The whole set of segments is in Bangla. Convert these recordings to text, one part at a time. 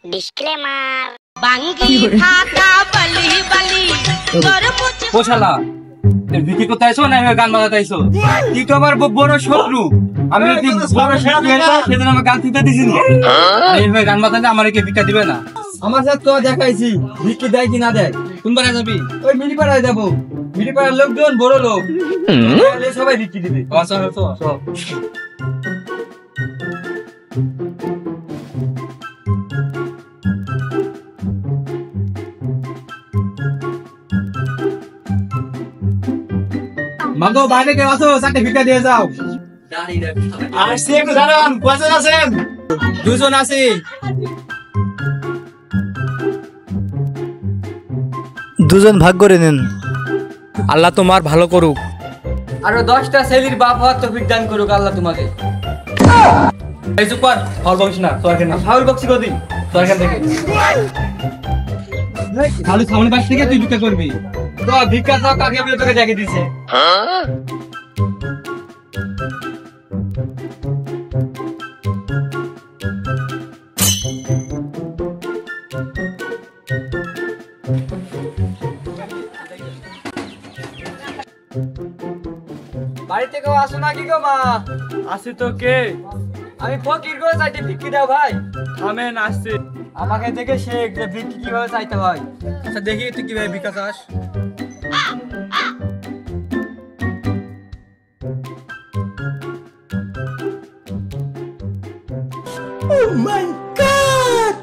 ডিসক্লেমার বাঙ্গি ফাটা বলি বলি তরমুজ পোশালা ভিকি কোথায় আইছো না গান বাজাতে আইছো? তুই তো আমার বড় শত্রু। আমি যদি বড় শত্রু হইতাম সেদিন আমার গান তুলতে দিছিস না। এইভাবে গান বাজালে আমার কে ভিক্ষা দিবে না। আমার সাথে তো দেখাইছি ভিক্ষা দেয় কি না দেয়। কোন পাড়ায় যাবি? ওই মিলিপাড়ায় যাবো। মিলিপাড়ার লোকজন বড় লোক, সবাই ভিক্ষা দিবে। মাগো বাইরে কে আসো, চারটে ভিক্ষা দিয়ে যাও। আসছি, একটু দাঁড়ান। কয়জন আছেন? দুজন আছি। দুজন ভাগ করে নেন। আল্লাহ তোমার ভালো করুক, আরো 10টা ছেলের বাপ হওয়ার তৌফিক দান করুক আল্লাহ তোমাকে। এই সুপার ফাউল বক্স না তো এখানে ফাউল বক্স কদি তো এখান থেকে খালি সামনে পাশ থেকে তুই ভিক্ষা করবি। তো ভিক্ষা তো কাকে বলে তোকে দেখে দিছে। বাড়িতে কেউ আসো নাকি গো মা? আসি তো কে? আমি ফকির গো, চাইতে ভিক্ষি দাও ভাই। থামেন, আসছি। আমাকে দেখে শেখ যে ভিক্ষি কিভাবে চাইতে হয়। আচ্ছা দেখি তুই কিভাবে ভিক্ষা চাস। Oh my God!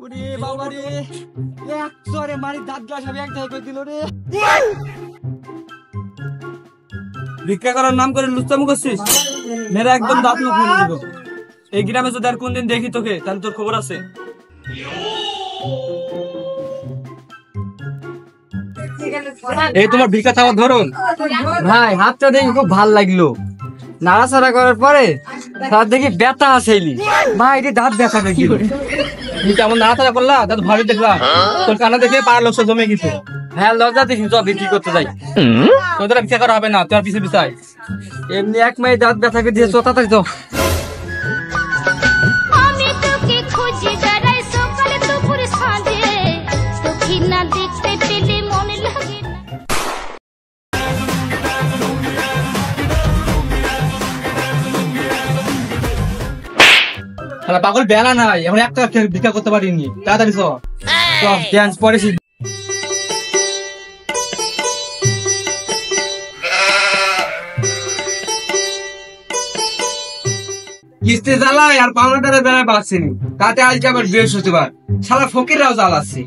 ওরে বাবা রে, এক চরে মারি দাঁত গ্লাস আমি এক জায়গায় করে দিল রে। ভিক্ষা করার নাম করে লুচ্চামু করছিস? মেরা একদম দাঁত মুখ ফেলে দিব। এই গ্রামে যদি আর কোনদিন দেখি তোকে তাহলে তোর খবর আছে। এই তোমার ভিক্ষা চাওয়ার ধরুন ভাই, হাতটা দেখি খুব ভাল লাগলো। নাড়াচাড়া করার পরে তার দেখি ব্যথা আসেনি ভাই, এটি দাঁত ব্যথা দেখি। তুমি কেমন নাড়াচাড়া করলা, দাঁত ভারী দেখলা। তোর কানা দেখে পাড়ার লোক জমে গেছে। হ্যাঁ লজ্জা দেখি, চল বিক্রি করতে যাই। তোদের ভিক্ষা করা হবে না, তোর পিছিয়ে পিছাই। এমনি এক মাই দাঁত ব্যথাকে দিয়ে চোতা তাই তো। আমি তোকে খুঁজি বেড়াই সকালে দুপুরে সাঁঝে তোকে না দেখতে পেলে মনে লাগে না। পাগল বেলা নাই, এখন একটা ভিক্ষা করতে পারিনি। তাড়াতাড়ি চল, ডান্স পরে কিস্তি জ্বালায় আর পাওনাটারে বেলায় পাচ্ছিনি। তাতে আজকে আবার বৃহস্পতিবার, শালা ফকিররাও জ্বালাচ্ছে।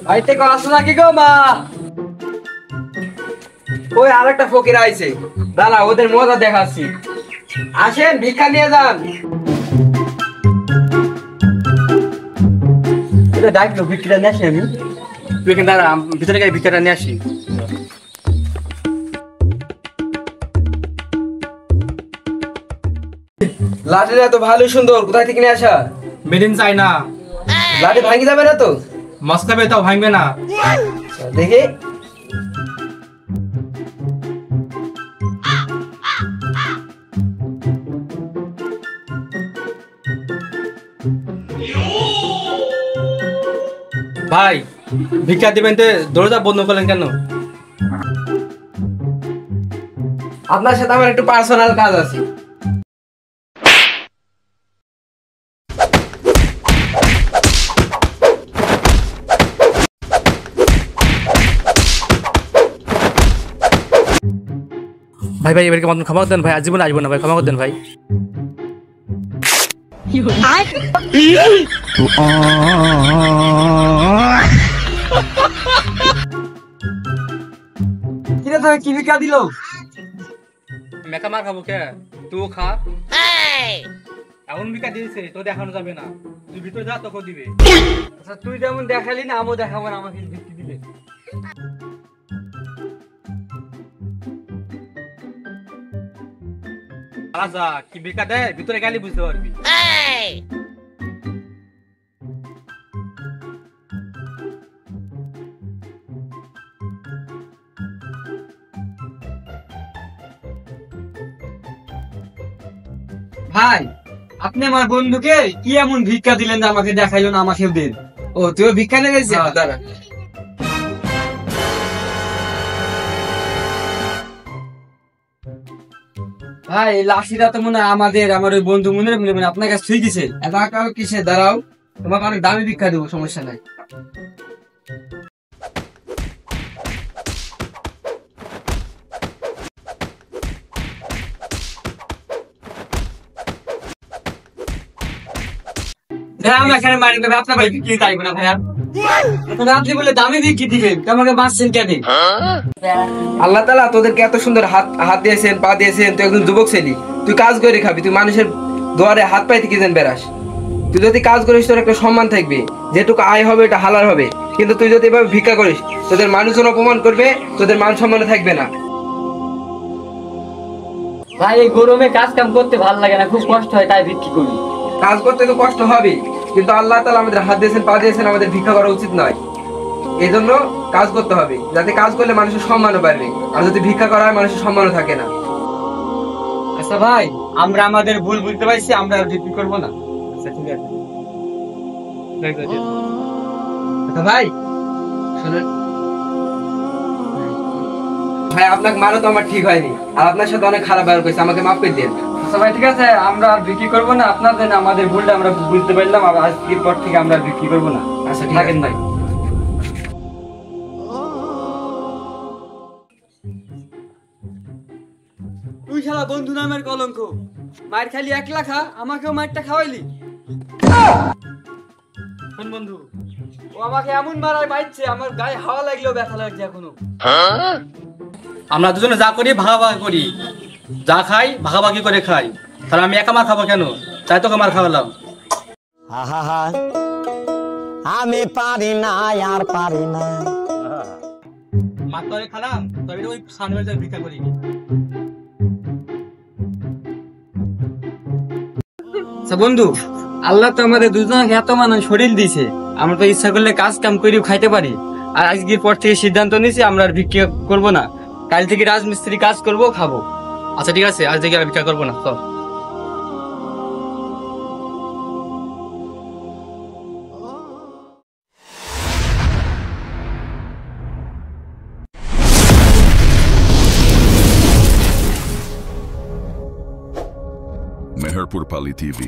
বাড়িতে কেউ আসো নাকি গো মা? ওই আরেকটা ফকির আইছে, দাঁড়া ওদের মজা দেখাচ্ছি। আসেন, ভিক্ষা নিয়ে যান। এটা ডাকলো, ভিক্ষাটা নিয়ে আসি আমি। তুই এখানে দাঁড়া, ভিতরে গিয়ে ভিক্ষাটা নিয়ে আসি। লাঠিটা তো ভালো সুন্দর, কোথায় থেকে নিয়ে আসা? Made in China. লাঠি ভাঙি যাবে না তো? মস্কাবে তাও ভাঙবে না। দেখি ভাই, ভিক্ষা দিবেন তো দরজা বন্ধ করলেন কেন? আপনার সাথে আমার একটু পার্সোনাল কাজ আছে। ভাই ভাই এবারকে মতন ক্ষমা দেন ভাই, আজীবন আসবো না ভাই, ক্ষমা দেন ভাই। কি ভিক্ষা দিল? মেকা মার খাবো কে? তুই খা। এমন ভিক্ষা দিয়েছে তো দেখানো যাবে না, তুই ভিতরে যা, তোকে দিবে। আচ্ছা তুই যেমন দেখালি না, আমিও দেখাবো না আমাকে ভিক্ষা দিলে। আলাদা কি ভিক্ষা দেয় ভিতরে গেলে বুঝতে পারবি। ভাই আপনি আমার বন্ধুকে কি এমন ভিক্ষা দিলেন যে আমাকে দেখাইলো না, আমাকেও দিন। ও তুই ভিক্ষা নিয়ে গেছিস? দাঁড়া। ভাই এই লাঠিটা তো মনে হয় আমাদের, আমার ওই বন্ধু মনে মনে আপনার কাছে থুই দিছে। এত কিসে? দাঁড়াও, তোমাকে অনেক দামি ভিক্ষা দেবো, সমস্যা নাই। আমরা এখানে মারি দেবে, আপনার ভাই বিক্রি চাইবো না ভাইয়া। আপনি বলে দামি বিক্রি দিবেন, আমাকে মারছেন কেন? আল্লাহ তাআলা তোদেরকে এত সুন্দর হাত দিয়েছেন, পা দিয়েছেন, তুই একজন যুবক ছেলে, তুই কাজ করে খাবি, তুই মানুষের দুয়ারে হাত পাইতে কি যেন বেড়াস। তুই যদি কাজ করিস তোর একটা সম্মান থাকবে, যেটুকু আয় হবে এটা হালাল হবে। কিন্তু তুই যদি এভাবে ভিক্ষা করিস, তোদের মানুষজন অপমান করবে, তোদের মান সম্মান থাকবে না। ভাই এই গরমে কাজ কাম করতে ভালো লাগে না, খুব কষ্ট হয়, তাই বিক্রি করি। কাজ করতে তো কষ্ট হবে, কিন্তু আল্লাহ তাআলা আমাদের হাত দিয়েছেন, পা দিয়েছেন, আমাদের ভিক্ষা করা উচিত নয়। এই জন্য কাজ করতে হবে, যাতে কাজ করলে মানুষের সম্মানও বাড়বে। আর যদি ভিক্ষা করা হয়, মানুষের সম্মানও থাকে না। আচ্ছা ভাই, আমরা আমাদের ভুল বুঝতে পারছি, আমরা আর বিক্রি করবো না। আচ্ছা ঠিক আছে। আচ্ছা ভাই শুনুন, ভাই আপনাকে মারা তো আমার ঠিক হয়নি, আর আপনার সাথে অনেক খারাপ ব্যবহার করেছে, আমাকে মাফ করে দেন। আচ্ছা ভাই ঠিক আছে, আমরা আর বিক্রি করবো না। আপনাদের আমাদের ভুলটা আমরা বুঝতে পারলাম, আজকের পর থেকে আমরা আর বিক্রি করবো না। আচ্ছা ঠিক থাকেন আছে ভাই। তুই শালা বন্ধু নামের কলঙ্ক, মার খালি 1 লাখ, আমাকেও মারটা খাওয়াইলি। শোন বন্ধু, ও আমাকে এমন মারায় বাইছে, আমার গায়ে হাওয়া লাগলেও ব্যথা লাগছে এখনো। আমরা দুজনে যা করি ভাগাভাগি করি, যা খাই ভাগাভাগি করে খাই। তাহলে আমি একা মার খাবো কেন? তাই তোকে মার খাওয়ালাম। আহা, আমি পারি না, আর পারি না। মার তো খালাম, তবে ওই সামনে ভিক্ষা করি। আচ্ছা বন্ধু, আল্লাহ তো আমাদের দুজনকে এত মানুষ শরীর দিয়েছে, আমরা তো ইচ্ছা করলে কাজ কাম করেও খাইতে পারি। আর আজকের পর থেকে সিদ্ধান্ত নিয়েছি আমরা আর ভিক্ষা করবো না, কাল থেকে রাজমিস্ত্রি কাজ করবো, খাবো। আচ্ছা ঠিক আছে, আজ থেকে আর ভিক্ষা করবো না, চল। Meherpur Pali TV.